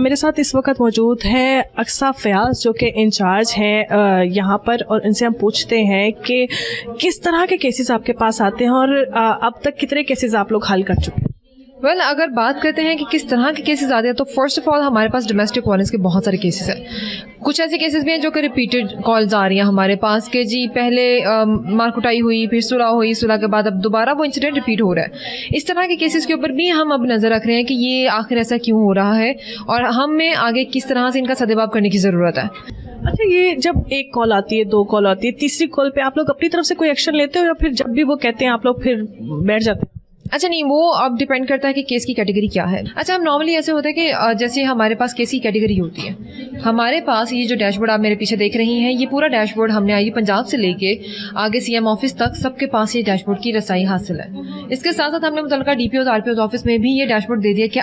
मेरे साथ इस वक्त मौजूद है अक्सा फयाज जो कि इंचार्ज हैं यहाँ पर, और इनसे हम पूछते हैं कि किस तरह के केसेस आपके पास आते हैं और अब तक कितने केसेस आप लोग हल कर चुके हैं। अगर बात करते हैं कि किस तरह के केसेस आते हैं तो फर्स्ट ऑफ ऑल हमारे पास डोमेस्टिक वायलेंस के बहुत सारे केसेस हैं। कुछ ऐसे केसेस भी हैं जो कि रिपीटेड कॉल्स आ रही हैं हमारे पास कि जी पहले मार कुटाई हुई, फिर सुलह हुई, सुलह के बाद अब दोबारा वो इंसिडेंट रिपीट हो रहा है। इस तरह के केसेस के ऊपर भी हम अब नज़र रख रहे हैं कि ये आखिर ऐसा क्यों हो रहा है और हमें आगे किस तरह से इनका सद्भाव करने की ज़रूरत है। अच्छा, ये जब एक कॉल आती है, दो कॉल आती है, तीसरी कॉल पे आप लोग अपनी तरफ से कोई एक्शन लेते हो या फिर जब भी वो कहते हैं आप लोग फिर बैठ जाते हैं? अच्छा नहीं, वो अब डिपेंड करता है कि केस की कैटेगरी क्या है। अच्छा, हम नॉर्मली ऐसे होता है कि जैसे हमारे पास केस की कैटेगरी होती है, हमारे पास ये जो डैशबोर्ड आप मेरे पीछे देख रही हैं, ये पूरा डैशबोर्ड हमने आई पंजाब से लेके आगे सीएम ऑफिस तक सबके पास ये डैशबोर्ड की रसाई हासिल है। इसके साथ साथ हमने मुतल्लिका डीपीओ आरपीओ ऑफिस में भी ये डैशबोर्ड दे दिया कि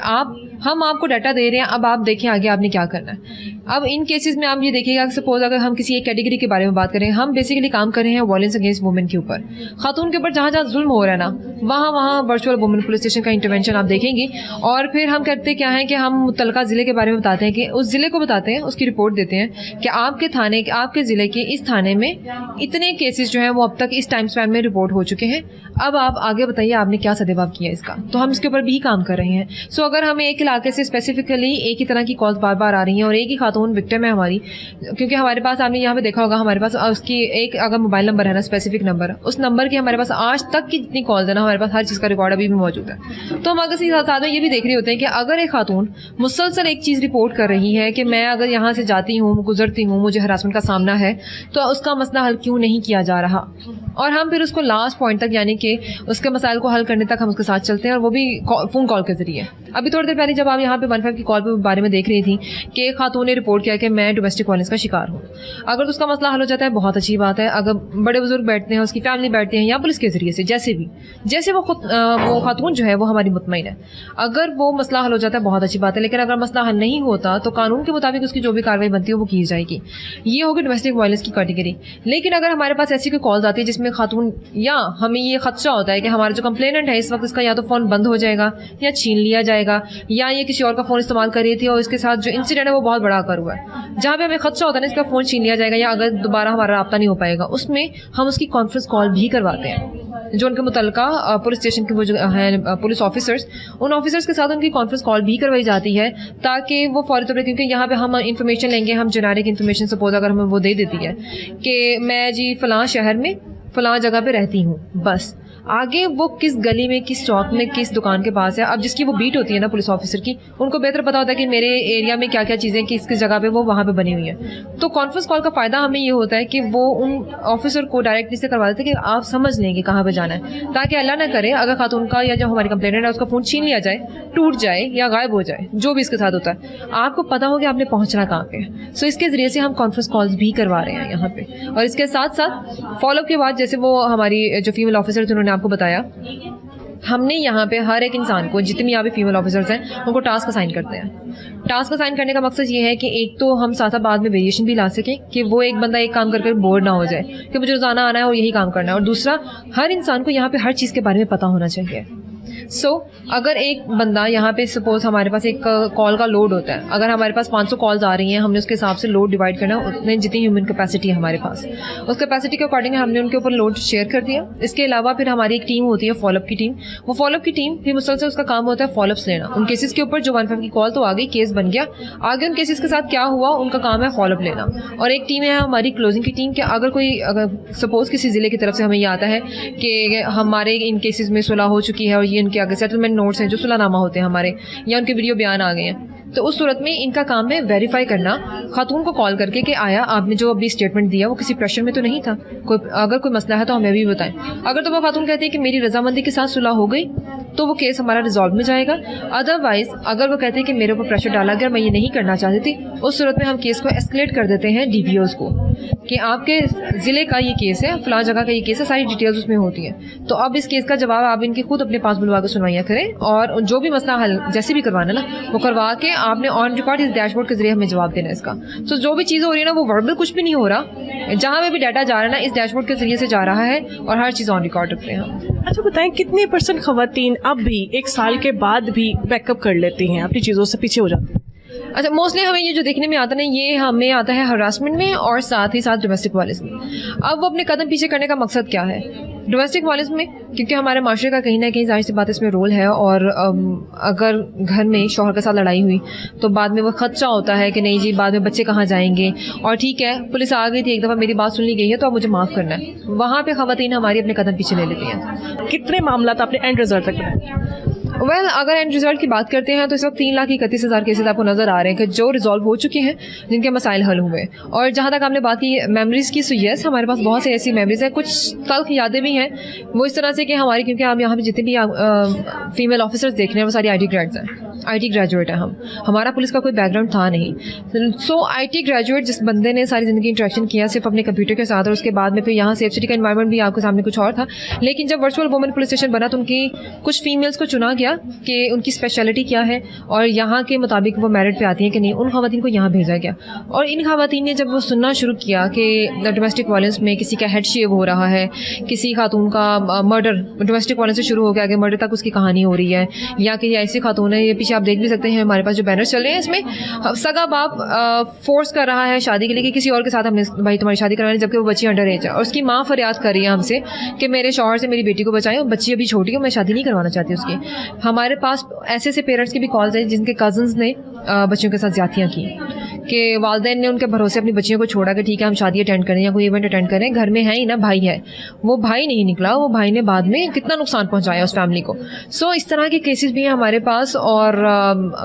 हम आपको डाटा दे रहे हैं, अब आप देखें आगे आपने क्या करना है। अब इन केसेस में आप ये देखिएगा, सपोज अगर हम किसी एक कैटेगरी के बारे में बात करें, हम बेसिकली काम कर रहे हैं वायलेंस अगेंस्ट वुमेन के ऊपर, खातून के ऊपर जहाँ जहाँ जुल्म हो रहा है ना, वहाँ वर्चुअल वुमेन पुलिस स्टेशन का इंटरवेंशन आप देखेंगे। और फिर हम करते क्या है कि हम मुतल्लिका जिले के बारे में बताते हैं कि उस जिले को बताते हैं, उसकी रिपोर्ट देते हैं कि आपके थाने, आपके जिले के इस थाने में इतने केसेस जो हैं वो अब तक इस टाइम स्पैन में रिपोर्ट हो चुके हैं, अब आप आगे बताइए आपने क्या सद्भाव किया इसका। तो हम इसके ऊपर भी काम कर रहे हैं। सो अगर हमें एक इलाके से स्पेसिफिकली एक ही तरह की कॉल्स बार बार आ रही हैं और एक ही खातून विक्टिम है हमारी, क्योंकि हमारे पास आपने यहाँ पे देखा होगा हमारे पास उसकी एक अगर मोबाइल नंबर है ना, स्पेसिफिक नंबर, उस नंबर की हमारे पास आज तक की जितनी कॉल्स है ना, हमारे पास हर चीज़ का रिकॉर्ड अभी भी मौजूद है। तो हम अगर साथ में ये भी देख रहे होते हैं कि अगर एक खातून मुसलसल एक चीज़ रिपोर्ट कर रही है कि मैं अगर यहाँ से जाती हूँ, गुजरती हूँ, मुझे हरासमेंट का सामना है, तो उसका मसला हल क्यों नहीं किया जा रहा, और हम फिर उसको लास्ट पॉइंट तक यानी कि उसके मसाइल को हल करने तक हम उसके साथ चलते हैं, और वो भी फ़ोन कॉल के जरिए। अभी थोड़ी देर पहले जब आप यहाँ पे 15 की कॉल पे बारे में देख रही थी कि एक खातून ने रिपोर्ट किया कि मैं डोमेस्टिक वायलेंस का शिकार हूँ, अगर उसका मसला हल हो जाता है बहुत अच्छी बात है। अगर बड़े बुजुर्ग बैठते हैं, उसकी फैमिली बैठती है या पुलिस के जरिए से, जैसे वो खातून जो है वो हमारी मुतमईन है, अगर वो मसला हल हो जाता है बहुत अच्छी बात है। लेकिन अगर मसला हल नहीं होता तो कानून के मुताबिक उसकी जो भी कार्रवाई बनती है वो की जाएगी। ये होगी डोमेस्टिक वायलेंस की कैटेगरी। लेकिन अगर हमारे पास ऐसी कोई कॉल्स आती है जिसमें खातून, या हमें ये खदशा होता है कि हमारा जो कंप्लेनेंट है इस वक्त इसका या तो फ़ोन बंद हो जाएगा या छीन लिया जाएगा, या ये किसी और का फ़ोन इस्तेमाल कर रही थी और इसके साथ जो इंसिडेंट है वो बहुत बड़ा आकर हुआ है, जहाँ पे हमें खदशा होता है ना इसका फ़ोन छीन लिया जाएगा या अगर दोबारा हमारा रब्ता नहीं हो पाएगा, उसमें हम उसकी कॉन्फ्रेंस कॉल भी करवाते हैं। जो उनके मुतल्लिका पुलिस स्टेशन के वो जो हैं पुलिस ऑफिसर्स, उन ऑफिसर्स के साथ उनकी कॉन्फ्रेंस कॉल भी करवाई जाती है ताकि वो फौरी तौर पर, क्योंकि यहाँ पे हम इंफॉर्मेशन लेंगे, हम जेनेरिक इंफॉर्मेशन सपोज अगर हमें वो दे देती है कि मैं जी फ़लाँ शहर में फ़लाँ जगह पे रहती हूँ, बस आगे वो किस गली में, किस चौक में, किस दुकान के पास है, अब जिसकी वो बीट होती है ना पुलिस ऑफिसर की, उनको बेहतर पता होता है कि मेरे एरिया में क्या क्या चीज़ें किस किस जगह पे वो वहाँ पे बनी हुई है। तो कॉन्फ्रेंस कॉल का फ़ायदा हमें ये होता है कि वो उन ऑफिसर को डायरेक्टली से करवा देते हैं कि आप समझ लेंगे कहाँ पर जाना है, ताकि अल्लाह ना करे अगर खातून का या जो हमारी कंप्लेनेंट है उसका फ़ोन छीन लिया जाए, टूट जाए या गायब हो जाए, जो भी इसके साथ होता है, आपको पता हो कि आपने पहुँचना कहाँ पे है। सो इसके ज़रिए से हम कॉन्फ्रेंस कॉल्स भी करवा रहे हैं यहाँ पे। और इसके साथ साथ फॉलोअप के बाद, जैसे वो हमारी जो फीमेल ऑफिसर थे उन्होंने आपको बताया, हमने यहाँ पे हर एक इंसान को, जितनी यहाँ पे फीमेल ऑफिसर्स हैं, उनको टास्क असाइन करते हैं। टास्क असाइन करने का मकसद ये है कि एक तो हम साथ बाद में वेरिएशन भी ला सकें कि वो एक बंदा एक काम करके बोर ना हो जाए कि मुझे रोजाना आना है और यही काम करना है, और दूसरा हर इंसान को यहाँ पे हर चीज़ के बारे में पता होना चाहिए। अगर एक बंदा यहाँ पे सपोज हमारे पास एक कॉल का लोड होता है, अगर हमारे पास 500 कॉल्स आ रही हैं, हमने उसके हिसाब से लोड डिवाइड करना है, उतने जितनी ह्यूमन कैपेसिटी है हमारे पास, उस कैपेसिटी के अकॉर्डिंग हमने उनके ऊपर लोड शेयर कर दिया। इसके अलावा फिर हमारी एक टीम होती है फॉलोअप की टीम, वो फॉलोअप की टीम फिर मुसलसल उसका काम होता है फॉलोअप्स लेना उन केसेस के ऊपर। जो 15 की कॉल तो आ गई, केस बन गया, आगे उन केसेस के साथ क्या हुआ उनका काम है फॉलोअप लेना। और एक टीम है हमारी क्लोजिंग की टीम, कि अगर सपोज किसी ज़िले की तरफ से हमें ये आता है कि हमारे इन केसेस में सुलह हो चुकी है और ये इनके आगे सेटलमेंट नोट्स हैं जो सुलहनामा होते हैं हमारे, या उनके वीडियो बयान आ गए हैं, तो उस सूरत में इनका काम है वेरीफाई करना, खातून को कॉल करके कि आया आपने जो अभी स्टेटमेंट दिया वो किसी प्रेशर में तो नहीं था, अगर कोई मसला है तो हमें भी बताएं। अगर तो वो खातून कहती है कि मेरी रजामंदी के साथ सुलह हो गई तो वो केस हमारा रिजॉल्व में जाएगा। अदरवाइज अगर वो कहते हैं कि मेरे ऊपर प्रेशर डाला गया, मैं ये नहीं करना चाहती थी, उस सूरत में हम केस को एस्केलेट कर देते हैं डीपीओज को कि आपके ज़िले का ये केस है, फलां जगह का ये केस है, सारी डिटेल्स उसमें होती हैं। तो अब इस केस का जवाब आप इनके खुद अपने पास बुलवा कर सुनवाइयाँ करें, और जो भी मसला हल जैसे भी करवाना ना वो करवा के आपने ऑन रिकॉर्ड इस डैशबोर्ड के जरिए हमें जवाब देना है इसका। तो जो भी चीज़ हो रही है ना वो वर्बल कुछ भी नहीं हो रहा, जहाँ पे भी डाटा जा रहा है ना इस डैशबोर्ड के जरिए से जा रहा है, और हर चीज़ ऑन रिकॉर्ड रखते हैं। अच्छा बताएं, कितने % खवातीन अब भी 1 साल के बाद भी बैकअप कर लेती हैं, अपनी चीज़ों से पीछे हो जाती हैं? अच्छा, मोस्टली हमें ये जो देखने में आता है ना, ये हमें आता है हरासमेंट में और साथ ही साथ डोमेस्टिक वायलेंस में। अब वो अपने कदम पीछे करने का मकसद क्या है डोमेस्टिक वायलेंस में? क्योंकि हमारे माशरे का कहीं ना कहीं जाहिर सी बात इसमें रोल है, और अगर घर में शौहर के साथ लड़ाई हुई तो बाद में वो खदशा होता है कि नहीं जी बाद में बच्चे कहाँ जाएंगे, और ठीक है पुलिस आ गई थी, एक दफ़ा मेरी बात सुन ली गई है तो अब मुझे माफ़ करना है, वहाँ पे ख़वातीन हमारी अपने कदम पीछे ले लेती हैं। कितने मामला आपने एंड रिजल्ट तक बताए? वेल अगर एंड रिजल्ट की बात करते हैं तो इस वक्त 3,31,000 केसेस आपको नज़र आ रहे हैं कि जो रिजॉल्व हो चुके हैं, जिनके मसाइल हल हुए। और जहाँ तक आपने बात की मेमोरीज़ की, सो यस हमारे पास बहुत सी ऐसी मेमोरीज़ हैं, कुछ तल्ख यादें भी हैं। वो इस तरह से कि हमारी, क्योंकि हम यहाँ पे जितने भी फीमेल ऑफिसर्स देख रहे हैं वो सारी IT ग्रेड्स हैं, IT ग्रेजुएट है हमारा पुलिस का कोई बैकग्राउंड था नहीं। सो IT ग्रेजुएट जिस बंदे ने सारी ज़िंदगी इंटरेक्शन किया सिर्फ अपने कंप्यूटर के साथ, और उसके बाद में फिर यहाँ सेफ सिटी का एनवायरनमेंट भी आपके सामने कुछ और था, लेकिन जब वर्चुअल वुमेन पुलिस स्टेशन बना तो उनकी कुछ फीमेल्स को चुना गया कि उनकी स्पेशलिटी क्या है और यहाँ के मुताबिक वो मेरिट पे आती है कि नहीं, उन खवातीन को यहाँ भेजा गया। और इन खवातीन ने जब वो सुनना शुरू किया कि डोमेस्टिक वायलेंस में किसी का हेड शेव हो रहा है, किसी खातून का मर्डर डोमेस्टिक वायलेंस से शुरू हो गया, आगे मर्डर तक उसकी कहानी हो रही है, या कि ऐसी खातून है, ये पीछे आप देख भी सकते हैं हमारे पास जो बैनर चल रहे हैं, इसमें सगा बाप फोर्स कर रहा है शादी के लिए कि किसी और के साथ हमने भाई तुम्हारी शादी करवानी, जबकि वो बच्ची अंडर एज है, और उसकी माँ फरियाद कर रही है हमसे कि मेरे शौहर से मेरी बेटी को बचाएं, और बच्ची अभी छोटी है, मैं शादी नहीं करवाना चाहती उसकी। हमारे पास ऐसे पेरेंट्स की भी कॉल्स हैं जिनके कजन्स ने बच्चियों के साथ ज्यादतियाँ की, कि वालिदैन ने उनके भरोसे अपनी बच्चियों को छोड़ा कि ठीक है हम शादी अटेंड करें या कोई इवेंट अटेंड करें, घर में है ही ना भाई है, वो भाई नहीं निकला, वो भाई ने बाद में कितना नुकसान पहुंचाया उस फैमिली को। सो इस तरह के केसेस भी हैं हमारे पास, और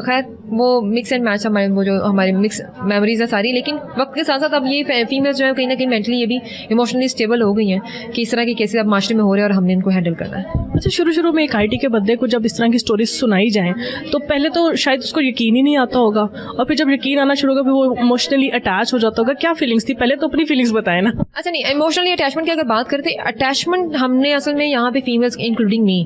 खैर वो मिक्स एंड मैच हमारे, वो जो हमारी मिक्स मेमोरीज है सारी, लेकिन वक्त के साथ साथ अब ये फीमेल्स जो है कहीं ना कहीं मेंटली ये भी इमोशनली स्टेबल हो गई हैं कि इस तरह के केसेस अब माशरे में हो रहे हैं और हमने इनको हैंडल करना है। अच्छा, शुरू में एक IT के बंदे को जब इस तरह की स्टोरी सुनाई जाए तो पहले तो शायद उसको यकीन ही नहीं आता होगा, और फिर जब यकीन आना शुरू होगा फिर वो इमोशनली अटैच हो जाता होगा। क्या फीलिंग्स थी? पहले तो अपनी फीलिंग्स बताए ना। अच्छा नहीं, इमोशनली अटैचमेंट की अगर बात करते, अटैचमेंट हमने असल में यहाँ पे फीमेल्स इंक्लूडिंग मी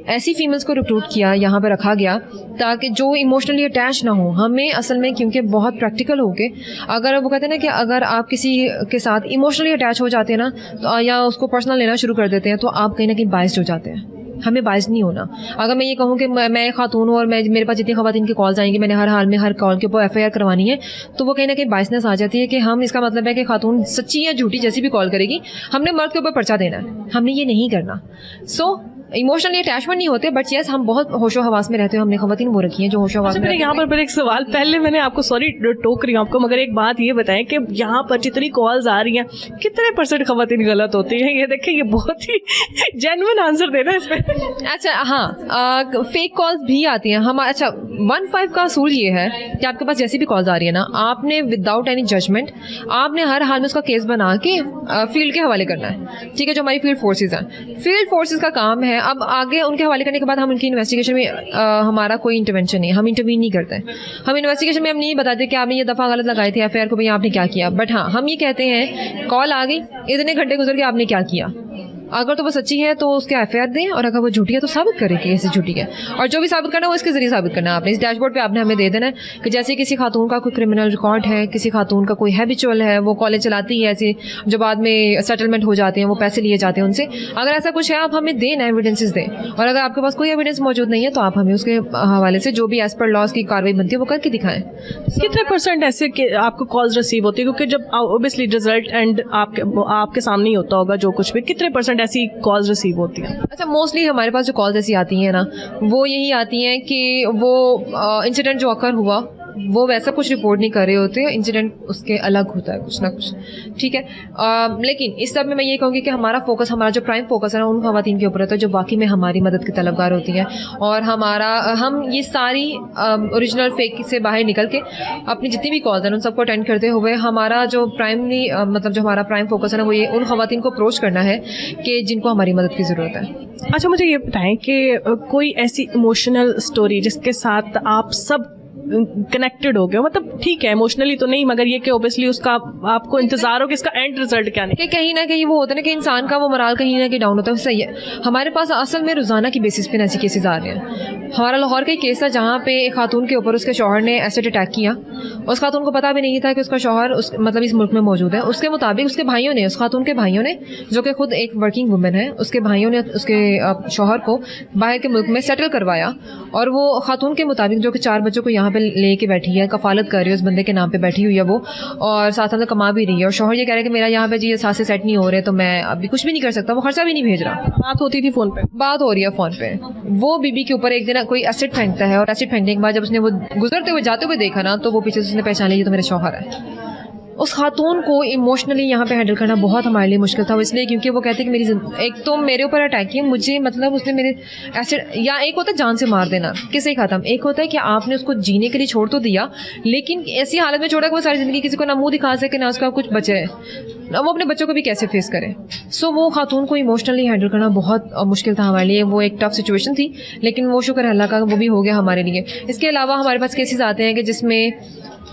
ऐसी फीमेल्स को रिक्रूट किया, यहाँ पर रखा गया ताकि जो इमोशनली अटैच ना हो। हमें असल में क्योंकि बहुत प्रैक्टिकल हो गए, अगर वो कहते हैं ना कि अगर आप किसी के साथ इमोशनली अटैच हो जाते हैं ना तो, या उसको पर्सनल लेना शुरू कर देते हैं, तो आप कहीं ना कहीं बायस्ड हो जाते हैं। हमें बायस नहीं होना। अगर मैं ये कहूँ कि मैं खातून हूँ और मेरे पास जितनी खवातीन की कॉल्स आएंगी मैंने हर हाल में हर कॉल के ऊपर FIR करवानी है, तो वो कहीं ना कहीं बायसनेस आ जाती है कि हम, इसका मतलब है कि खातून सच्ची या झूठी जैसी भी कॉल करेगी हमने मर्द के ऊपर पर्चा देना है, हमने ये नहीं करना। सो इमोशनली अटैचमेंट नहीं होते, बट यस हम बहुत होशो हवास में रहते हैं। हमने खवातीन वो रखी हैं जो होशो हवास में। यहाँ पर एक सवाल, पहले मैंने आपको सॉरी टोक रही हूँ आपको, मगर एक बात ये बताएं कि यहाँ पर जितनी कॉल्स आ रही हैं कितने % खवातीन गलत होती हैं? ये देखें, ये बहुत ही जेन्युइन आंसर देना है इसमें। अच्छा हाँ, फेक कॉल्स भी आती हैं हम। अच्छा 15 का असूल ये है कि आपके पास जैसी भी कॉल्स आ रही है ना, आपने विदाउट एनी जजमेंट आपने हर हाल में उसका केस बना के फील्ड के हवाले करना है। ठीक है, जो हमारी फील्ड फोर्सेज हैं, फील्ड फोर्सेज का काम है। अब आगे उनके हवाले करने के बाद हम उनकी इन्वेस्टिगेशन में हमारा कोई इंटरवेंशन नहीं, हम इंटरवीन नहीं करते हैं। हम इन्वेस्टिगेशन में हम नहीं बताते कि आपने ये दफ़ा गलत लगाई थी FIR को, भाई आपने क्या किया। बट हाँ, हम ये कहते हैं कॉल आ गई, इतने घंटे गुजर के आपने क्या किया। अगर तो वो सच्ची है तो उसके FIR दें, और अगर वो झूठी है तो साबित करें कि कैसे झूठी है, और जो भी साबित करना है वो इसके जरिए साबित करना है। आपने इस डैशबोर्ड पे आपने हमें दे देना है कि जैसे किसी खातून का कोई क्रिमिनल रिकॉर्ड है, किसी खातून का कोई हैबिचुअल है, वो कॉलेज चलाती है ऐसे, जो बाद में सेटलमेंट हो जाते हैं, वो पैसे लिए जाते हैं उनसे, अगर ऐसा कुछ है आप हमें देना, एविडेंसेस दें। और अगर आपके पास कोई एविडेंस मौजूद नहीं है तो आप हमें उसके हवाले से जो भी एज पर लॉज की कार्रवाई बनती है वो करके दिखाएं। कितने % ऐसे आपको कॉल्स रिसीव होती है? क्योंकि जब ऑब्वियसली रिजल्ट एंड आपके सामने ही होता होगा जो कुछ भी, कितने % ऐसी कॉल्स रिसीव होती है? अच्छा, मोस्टली हमारे पास जो कॉल्स ऐसी आती हैं ना, वो यही आती हैं कि वो इंसिडेंट जो अकर हुआ वो वैसा कुछ रिपोर्ट नहीं कर रहे होते, इंसिडेंट उसके अलग होता है कुछ ना कुछ। ठीक है, लेकिन इस सब में मैं ये कहूँगी कि हमारा फोकस, हमारा जो प्राइम फोकस है ना, उन खवातीन के ऊपर होता है जो वाकई में हमारी मदद की तलबगार होती हैं। और हम ये सारी ओरिजिनल फेक से बाहर निकल के अपनी जितनी भी कॉल्स हैं उन सबको अटेंड करते हुए हमारा जो प्राइमरी मतलब जो हमारा प्राइम फोकस है ना, वो ये उन खवातीन को अप्रोच करना है कि जिनको हमारी मदद की ज़रूरत है। अच्छा, मुझे ये बताएं कि कोई ऐसी इमोशनल स्टोरी जिसके साथ आप सब कनेक्टेड हो गए, मतलब ठीक है इमोशनली तो नहीं, मगर ये कि ओब्वियसली उसका आपको इंतजार हो कि इसका एंड रिजल्ट क्या नहीं, कि कहीं ना कहीं वो होता है ना कि इंसान का वो मोराल कहीं ना कहीं डाउन होता है। सही है, हमारे पास असल में रोजाना की बेसिस पे ऐसे केसेस आ रहे हैं। हमारा लाहौर का एक केस था जहाँ पे एक खातून के ऊपर उसके शौहर ने एसिड अटैक किया। उस खातून को पता भी नहीं था कि उसका शौहर मतलब इस मुल्क में मौजूद है। उसके मुताबिक उसके भाइयों ने, उस खातून के भाइयों ने, जो कि खुद एक वर्किंग वुमेन है, उसके भाइयों ने उसके शौहर को बाहर के मुल्क में सेटल करवाया। और वो खातून के मुताबिक, जो कि 4 बच्चों को यहाँ पे लेके बैठी है, कफालत कर रही है, उस बंदे के नाम पे बैठी हुई है वो, और साथ साथ कमा भी रही है, और शौहर ये कह रहा है कि मेरा यहाँ पे जी साथ से सेट नहीं हो रहे, तो मैं अभी कुछ भी नहीं कर सकता, वो खर्चा भी नहीं भेज रहा। बात होती थी फोन पे, बात हो रही है फोन पे। वो बीबी के ऊपर एक दिन कोई एसिड फेंकता है, और एसिड फेंकने के बाद जब उसने वो गुजरते हुए जाते हुए देखा ना, तो वो पीछे से उसने पहचान लिया तो मेरा शौहर है। उस खातून को इमोशनली यहाँ पे हैंडल करना बहुत हमारे लिए मुश्किल था, इसलिए क्योंकि वो कहते कि मेरी एक तो मेरे ऊपर अटैक किया मुझे, मतलब उसने मेरे ऐसे, या एक होता है जान से मार देना, किसे खत्म, एक होता है कि आपने उसको जीने के लिए छोड़ तो दिया, लेकिन ऐसी हालत में छोड़ा कि वो सारी ज़िंदगी किसी को ना मुंह दिखा सके ना उसका कुछ बचे, वो अपने बच्चों को भी कैसे फेस करे। सो वो खातून को इमोशनली हैंडल करना बहुत मुश्किल था हमारे लिए। वो एक टफ सिचुएशन थी, लेकिन वो शुक्र अल्लाह का वो भी हो गया हमारे लिए। इसके अलावा हमारे पास केसेस आते हैं कि जिसमें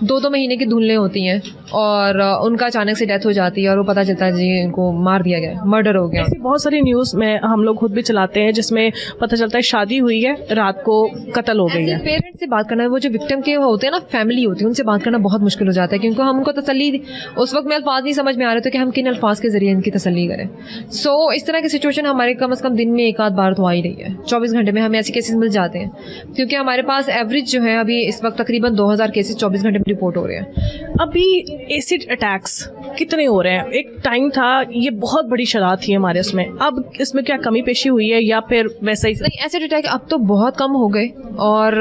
2-2 महीने की धुलने होती हैं और उनका अचानक से डेथ हो जाती है, और वो पता चलता है जी इनको मार दिया गया, मर्डर हो गया। ऐसी बहुत सारी न्यूज़ में हम लोग खुद भी चलाते हैं जिसमें पता चलता है शादी हुई है, रात को कत्ल हो गई है। पेरेंट्स से बात करना, वो जो विक्टिम के होते हैं ना, फैमिली होती है, उनसे बात करना बहुत मुश्किल हो जाता है, क्योंकि हम उनको तसल्ली, उस वक्त में अल्फाज नहीं समझ में आ रहे थे कि हम किन अल्फाज के जरिए इनकी तसल्ली करें। सो इस तरह की सिचुएशन हमारे कम से कम दिन में एक आध बार तो आ ही रही है। 24 घंटे में हमें ऐसे केसेस मिल जाते हैं, क्योंकि हमारे पास एवरेज जो है अभी इस वक्त तकरीबन 2000 केसेस 24 घंटे में रिपोर्ट हो रहे हैं। अभी एसिड अटैक्स कितने हो रहे हैं? एक टाइम था ये बहुत बड़ी शराब थी हमारे उसमें, अब इसमें क्या कमी पेशी हुई है या फिर वैसा ही? नहीं, एसिड अटैक अब तो बहुत कम हो गए, और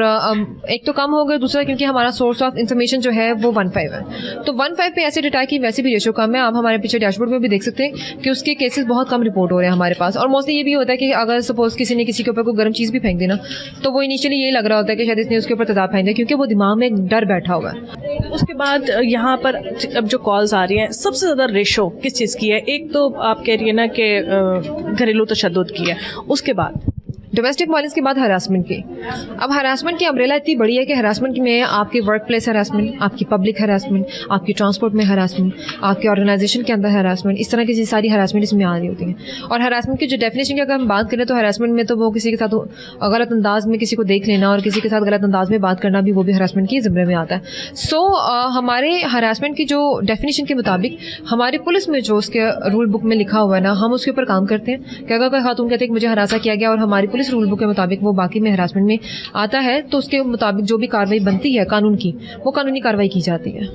एक तो कम हो गए, दूसरा क्योंकि हमारा सोर्स ऑफ इंफॉर्मेशन जो है वो 15 है, तो 15 पे एसिड अटैक की वैसे भी रेशो कम है। आप हमारे पीछे डैशबोर्ड में भी देख सकते हैं कि उसके केसेस बहुत कम रिपोर्ट हो रहे हैं हमारे पास। और मोस्टली ये भी होता है कि अगर सपोज किसी ने किसी के ऊपर कोई गर्म चीज़ भी फेंक दी ना, तो वो इनिशियली यही लग रहा होता है कि शायद इसने उसके ऊपर तेजाब फेंक दिया, क्योंकि वो दिमाग में एक डर बैठा हुआ है। उसके बाद यहाँ पर अब जो कॉल्स आ रही हैं, सबसे ज़्यादा रेशो किस चीज़ की है? एक तो आप कह रही है ना कि घरेलू तशद्दुद की है, उसके बाद डोमेस्टिक वायलेंस के बाद हरासमेंट की। अब हरासमेंट की अम्ब्रेला इतनी बड़ी है कि हरासमेंट में आपके वर्क प्लेस हरासमेंट, आपकी पब्लिक हरासमेंट, आपकी ट्रांसपोर्ट में हरासमेंट, आपके ऑर्गेनाइजेशन के अंदर हरासमेंट, इस तरह की सारी हरासमेंट इसमें आ रही होती है। और हरासमेंट की जो डेफिनेशन की अगर हम बात करें, तो हरासमेंट में तो वो किसी के साथ गलत अंदाज में किसी को देख लेना और किसी के साथ गलत अंदाज में बात करना भी, वो भी हरासमेंट की ज़िम्मे में आता है। सो हमारे हरासमेंट की जो डेफिनेशन के मुताबिक हमारे पुलिस में जो उसके रूल बुक में लिखा हुआ है ना, हम उसके ऊपर काम करते हैं कि अगर कोई खातून कहते हैं कि मुझे हरासा किया गया और हमारी पुलिस रूल बुक के मुताबिक वो बाकी में हरासमेंट में आता है, तो उसके मुताबिक जो भी कार्रवाई बनती है कानून की, वो कानूनी कार्रवाई की जाती है।